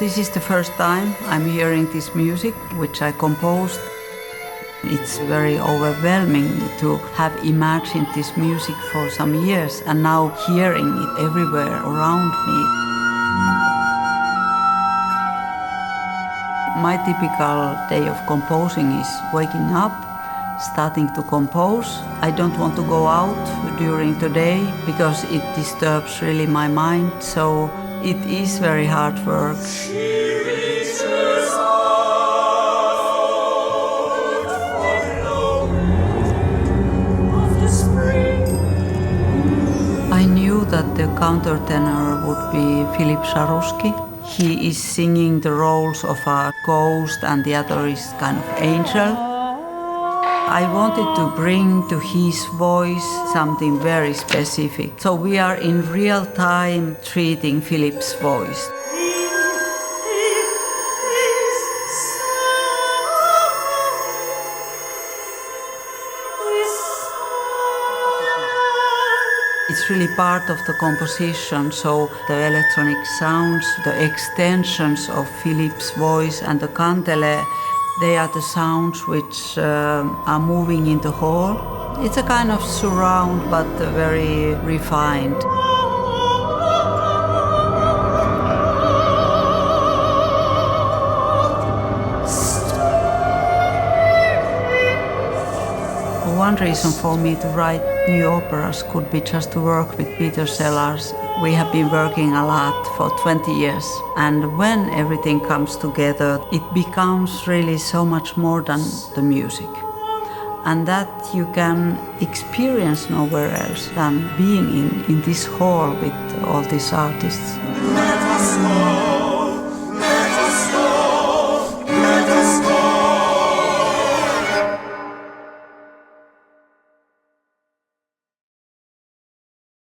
This is the first time I'm hearing this music, which I composed. It's very overwhelming to have imagined this music for some years and now hearing it everywhere around me. My typical day of composing is waking up, starting to compose. I don't want to go out during the day because it disturbs really my mind, so it is very hard work. I knew that the countertenor would be Philippe Jaroussky. He is singing the roles of a ghost and the other is kind of angel. I wanted to bring to his voice something very specific. So we are in real time treating Philippe's voice. It's really part of the composition, so the electronic sounds, the extensions of Philippe's voice and the cantele, they are the sounds which are moving in the hall. It's a kind of surround, but very refined. One reason for me to write new operas could be just to work with Peter Sellars. We have been working a lot for 20 years, and when everything comes together, it becomes really so much more than the music. And that you can experience nowhere else than being in this hall with all these artists. Let us go, let us go, let us go.